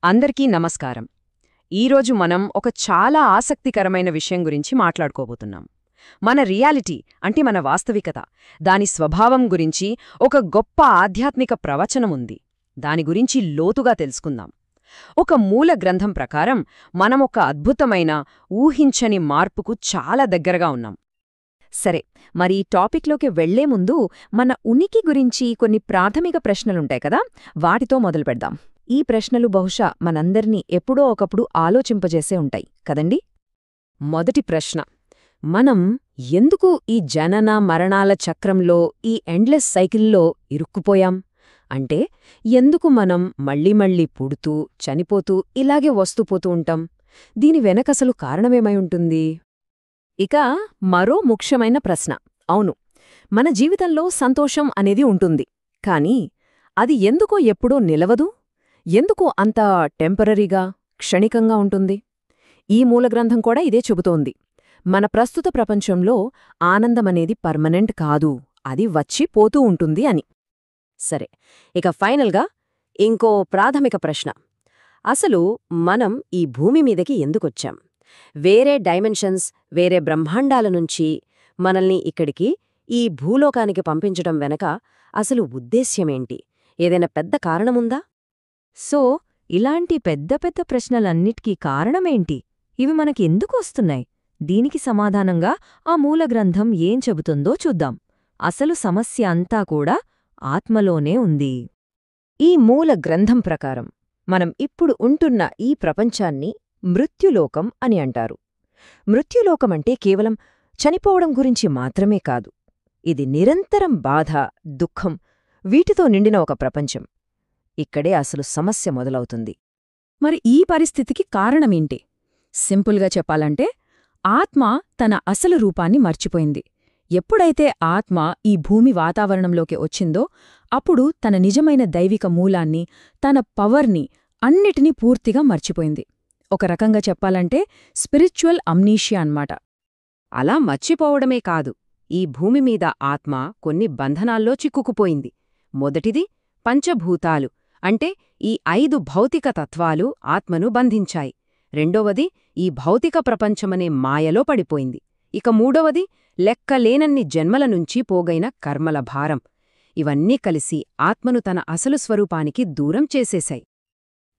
అందరికీ నమస్కారం. ఈరోజు మనం ఒక చాలా ఆసక్తికరమైన విషయం గురించి మాట్లాడుకోబోతున్నాం. మన రియాలిటీ అంటే మన వాస్తవికత, దాని స్వభావం గురించి ఒక గొప్ప ఆధ్యాత్మిక ప్రవచనముంది. దాని గురించి లోతుగా తెలుసుకుందాం. ఒక మూల గ్రంథం ప్రకారం మనం ఒక అద్భుతమైన, ఊహించని మార్పుకు చాలా దగ్గరగా ఉన్నాం. సరే, మరి ఈ టాపిక్లోకి వెళ్లే ముందు మన ఉనికి గురించి కొన్ని ప్రాథమిక ప్రశ్నలుంటాయి కదా, వాటితో మొదలుపెడదాం. ఈ ప్రశ్నలు బహుశా మనందర్నీ ఎప్పుడో ఒకప్పుడు ఆలోచింపజేసే ఉంటాయి కదండి. మొదటి ప్రశ్న, మనం ఎందుకు ఈ జనన మరణాల చక్రంలో, ఈ ఎండ్లెస్ సైకిల్లో ఇరుక్కుపోయాం? అంటే ఎందుకు మనం మళ్ళీ పుడుతూ చనిపోతూ ఇలాగే వస్తూపోతూ ఉంటాం? దీని వెనకసలు కారణమేమై ఉంటుంది? ఇక మరో ముఖ్యమైన ప్రశ్న, అవును, మన జీవితంలో సంతోషం అనేది ఉంటుంది, కానీ అది ఎందుకో ఎప్పుడూ నిలవదు? ఎందుకు అంత టెంపరరీగా, క్షణికంగా ఉంటుంది? ఈ మూలగ్రంథం కూడా ఇదే చెబుతోంది. మన ప్రస్తుత ప్రపంచంలో ఆనందమనేది పర్మనెంట్ కాదు, అది వచ్చి పోతూ ఉంటుంది అని. సరే, ఇక ఫైనల్గా ఇంకో ప్రాథమిక ప్రశ్న, అసలు మనం ఈ భూమి మీదకి ఎందుకొచ్చాం? వేరే డైమెన్షన్స్, వేరే బ్రహ్మాండాల నుంచి మనల్ని ఇక్కడికి, ఈ భూలోకానికి పంపించడం వెనక అసలు ఉద్దేశ్యమేంటి? ఏదైనా పెద్ద కారణముందా? సో, ఇలాంటి పెద్ద పెద్ద ప్రశ్నలన్నిటికీ కారణమేంటి? ఇవి మనకి ఎందుకు వస్తున్నాయి? దీనికి సమాధానంగా ఆ మూలగ్రంథం ఏం చెబుతుందో చూద్దాం. అసలు సమస్య అంతా కూడా ఆత్మలోనే ఉంది. ఈ మూల గ్రంథం ప్రకారం మనం ఇప్పుడు ఉంటున్న ఈ ప్రపంచాన్ని మృత్యులోకం అని అంటారు. మృత్యులోకమంటే కేవలం చనిపోవడం గురించి మాత్రమే కాదు. ఇది నిరంతరం బాధ, దుఃఖం, వీటితో నిండిన ఒక ప్రపంచం. ఇక్కడే అసలు సమస్య మొదలవుతుంది. మరి ఈ పరిస్థితికి కారణమేంటి? సింపుల్గా చెప్పాలంటే, ఆత్మ తన అసలు రూపాన్ని మర్చిపోయింది. ఎప్పుడైతే ఆత్మ ఈ భూమి వాతావరణంలోకి వచ్చిందో అప్పుడు తన నిజమైన దైవిక మూలాన్ని, తన పవర్ని, అన్నిటినీ పూర్తిగా మర్చిపోయింది. ఒక రకంగా చెప్పాలంటే స్పిరిచువల్ అమ్నీషియా అన్నమాట. అలా మర్చిపోవడమే కాదు, ఈ భూమి మీద ఆత్మ కొన్ని బంధనాల్లో చిక్కుకుపోయింది. మొదటిది పంచభూతాలు, అంటే ఈ 5 భౌతిక తత్వాలు ఆత్మను బంధించాయి. రెండవది ఈ భౌతిక ప్రపంచమనే మాయలో పడిపోయింది. ఇక మూడవది లెక్కలేనన్ని జన్మల నుంచి పోగైన కర్మల భారం. ఇవన్నీ కలిసి ఆత్మను తన అసలు స్వరూపానికి దూరం చేసేశాయి.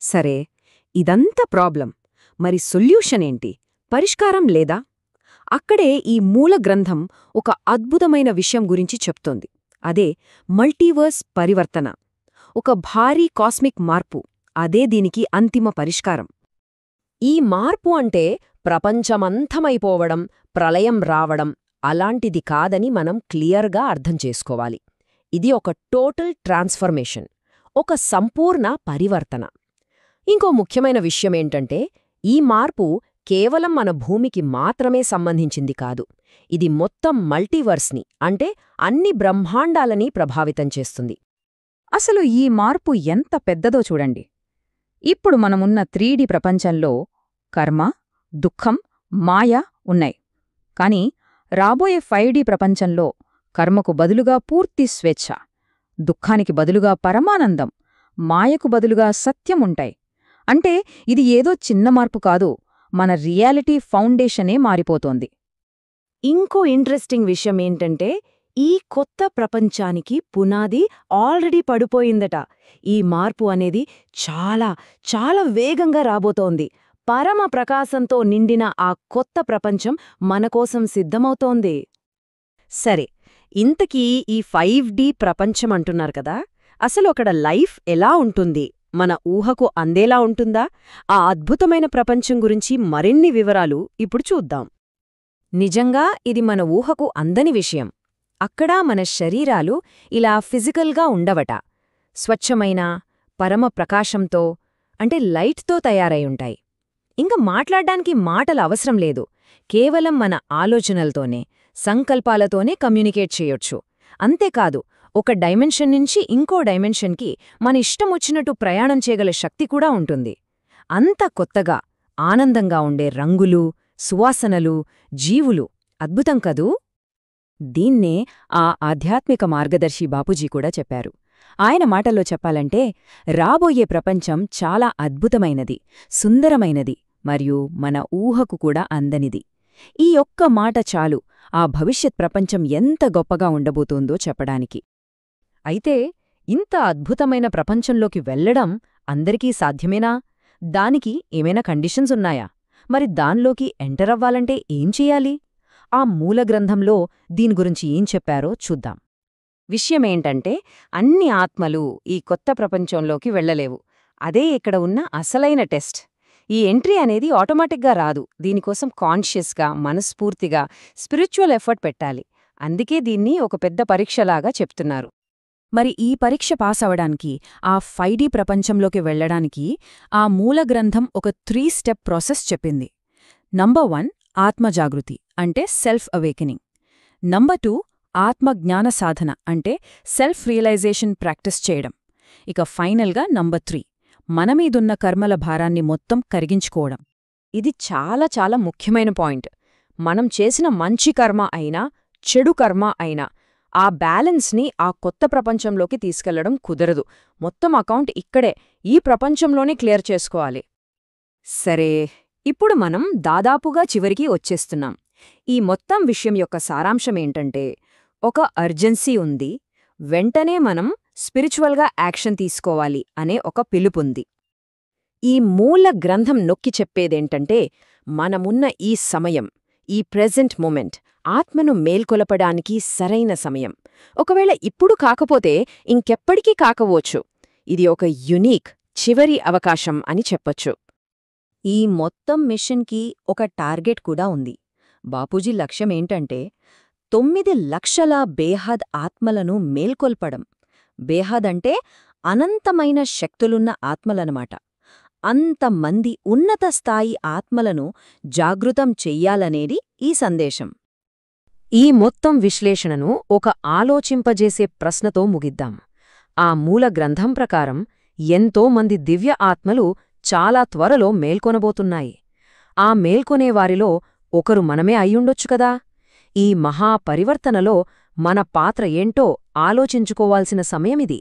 సరే, ఇదంతా ప్రాబ్లం. మరి సొల్యూషనేంటి? పరిష్కారం లేదా? అక్కడే ఈ మూల గ్రంథం ఒక అద్భుతమైన విషయం గురించి చెప్తోంది. అదే మల్టీవర్స్ పరివర్తన, ఒక భారీ కాస్మిక్ మార్పు. అదే దీనికి అంతిమ పరిష్కారం. ఈ మార్పు అంటే ప్రపంచమంతమైపోవడం, ప్రళయం రావడం అలాంటిది కాదని మనం క్లియర్గా అర్థం చేసుకోవాలి. ఇది ఒక టోటల్ ట్రాన్స్ఫర్మేషన్, ఒక సంపూర్ణ పరివర్తన. ఇంకో ముఖ్యమైన విషయమేంటంటే, ఈ మార్పు కేవలం మన భూమికి మాత్రమే సంబంధించింది కాదు. ఇది మొత్తం మల్టీవర్స్ని, అంటే అన్ని బ్రహ్మాండాలని ప్రభావితం చేస్తుంది. అసలు ఈ మార్పు ఎంత పెద్దదో చూడండి. ఇప్పుడు మనమున్న 3D ప్రపంచంలో కర్మ, దుఃఖం, మాయ ఉన్నాయి. కాని రాబోయే 5D ప్రపంచంలో కర్మకు బదులుగా పూర్తి స్వేచ్ఛ, దుఃఖానికి బదులుగా పరమానందం, మాయకు బదులుగా సత్యముంటాయి. అంటే ఇది ఏదో చిన్న మార్పు కాదు, మన రియాలిటీ ఫౌండేషనే మారిపోతోంది. ఇంకో ఇంట్రెస్టింగ్ విషయమేంటంటే, ఈ కొత్త ప్రపంచానికి పునాది ఆల్రెడీ పడిపోయిందట. ఈ మార్పు అనేది చాలా చాలా వేగంగా రాబోతోంది. పరమ ప్రకాశంతో నిండిన ఆ కొత్త ప్రపంచం మనకోసం సిద్ధమవుతోంది. సరే, ఇంతకీ ఈ 5D ప్రపంచమంటున్నారు కదా, అసలు అక్కడ లైఫ్ ఎలా ఉంటుంది? మన ఊహకు అందేలా ఉంటుందా? ఆ అద్భుతమైన ప్రపంచం గురించి మరిన్ని వివరాలు ఇప్పుడు చూద్దాం. నిజంగా ఇది మన ఊహకు అందని విషయం. అక్కడ మన శరీరాలు ఇలా ఫిజికల్గా ఉండవట. స్వచ్ఛమైన పరమ ప్రకాశంతో, అంటే లైట్తో తయారై ఉంటాయి. ఇంక మాట్లాడ్డానికి మాటల అవసరం లేదు. కేవలం మన ఆలోచనలతోనే, సంకల్పాలతోనే కమ్యూనికేట్ చేయొచ్చు. అంతేకాదు, ఒక డైమెన్షన్ నుంచి ఇంకో డైమెన్షన్కి మన ఇష్టమొచ్చినట్టు ప్రయాణం చేయగల శక్తి కూడా ఉంటుంది. అంత కొత్తగా, ఆనందంగా ఉండే రంగులు, సువాసనలు, జీవులు. అద్భుతం కదూ! దీన్నే ఆ ఆధ్యాత్మిక మార్గదర్శి బాపూజీ కూడా చెప్పారు. ఆయన మాటల్లో చెప్పాలంటే రాబోయే ప్రపంచం చాలా అద్భుతమైనది, సుందరమైనది మరియు మన ఊహకు కూడా అందనిది. ఈ ఒక్క మాట చాలు ఆ భవిష్యత్ ప్రపంచం ఎంత గొప్పగా ఉండబోతోందో చెప్పడానికి. అయితే ఇంత అద్భుతమైన ప్రపంచంలోకి వెళ్లడం అందరికీ సాధ్యమేనా? దానికి ఏమైనా కండిషన్స్ ఉన్నాయా? మరి దాన్లోకి ఎంటరవ్వాలంటే ఏం చెయ్యాలి? ఆ మూలగ్రంథంలో దీని గురించి ఏం చెప్పారో చూద్దాం. విషయమేంటంటే అన్ని ఆత్మలు ఈ కొత్త ప్రపంచంలోకి వెళ్ళలేవు. అదే ఇక్కడ ఉన్న అసలైన టెస్ట్. ఈ ఎంట్రీ అనేది ఆటోమేటిక్గా రాదు. దీనికోసం కాన్షియస్గా, మనస్ఫూర్తిగా స్పిరిచువల్ ఎఫర్ట్ పెట్టాలి. అందుకే దీన్ని ఒక పెద్ద పరీక్షలాగా చెప్తున్నారు. మరి ఈ పరీక్ష పాస్ అవడానికి, ఆ 5D ప్రపంచంలోకి వెళ్లడానికి ఆ మూలగ్రంథం ఒక 3 స్టెప్ ప్రాసెస్ చెప్పింది. నంబర్ 1 ఆత్మజాగృతి అంటే సెల్ఫ్ అవేకెనింగ్. నంబర్ 2 ఆత్మజ్ఞాన సాధన అంటే సెల్ఫ్ రియలైజేషన్ ప్రాక్టీస్ చేయడం. ఇక ఫైనల్గా నంబర్ 3 మనమీదున్న కర్మల భారాన్ని మొత్తం కరిగించుకోవడం. ఇది చాలా చాలా ముఖ్యమైన పాయింట్. మనం చేసిన మంచి కర్మ అయినా, చెడు కర్మ అయినా ఆ బ్యాలెన్స్ని ఆ కొత్త ప్రపంచంలోకి తీసుకెళ్లడం కుదరదు. మొత్తం అకౌంట్ ఇక్కడే, ఈ ప్రపంచంలోనే క్లియర్ చేసుకోవాలి. సరే, ఇప్పుడు మనం దాదాపుగా చివరికి వచ్చేస్తున్నాం. ఈ మొత్తం విషయం యొక్క సారాంశమేంటంటే, ఒక అర్జెన్సీ ఉంది, వెంటనే మనం స్పిరిచువల్గా యాక్షన్ తీసుకోవాలి అనే ఒక పిలుపుంది. ఈ మూల గ్రంథం నొక్కి చెప్పేదేంటంటే, మనమున్న ఈ సమయం, ఈ ప్రెజెంట్ మూమెంట్ ఆత్మను మేల్కొలపడానికి సరైన సమయం. ఒకవేళ ఇప్పుడు కాకపోతే ఇంకెప్పటికీ కాకపోవచ్చు. ఇది ఒక యునీక్, చివరి అవకాశం అని చెప్పొచ్చు. ఈ మొత్తం మిషన్కి ఒక టార్గెట్ కూడా ఉంది. బాపూజీ లక్ష్యమేంటంటే 9 లక్షల బేహద్ ఆత్మలను మేల్కొల్పడం. బేహద్ అంటే అనంతమైన శక్తులున్న ఆత్మలనమాట. అంతమంది ఉన్నత స్థాయి ఆత్మలను జాగృతం చెయ్యాలనేది ఈ సందేశం. ఈ మొత్తం విశ్లేషణను ఒక ఆలోచింపజేసే ప్రశ్నతో ముగిద్దాం. ఆ మూల గ్రంథం ప్రకారం ఎంతో మంది దివ్య ఆత్మలు చాలా త్వరలో మేల్కొనబోతున్నాయి. ఆ మేల్కొనేవారిలో ఒకరు మనమే అయ్యుండొచ్చు కదా. ఈ మహాపరివర్తనలో మన పాత్ర ఏంటో ఆలోచించుకోవాల్సిన సమయమిది.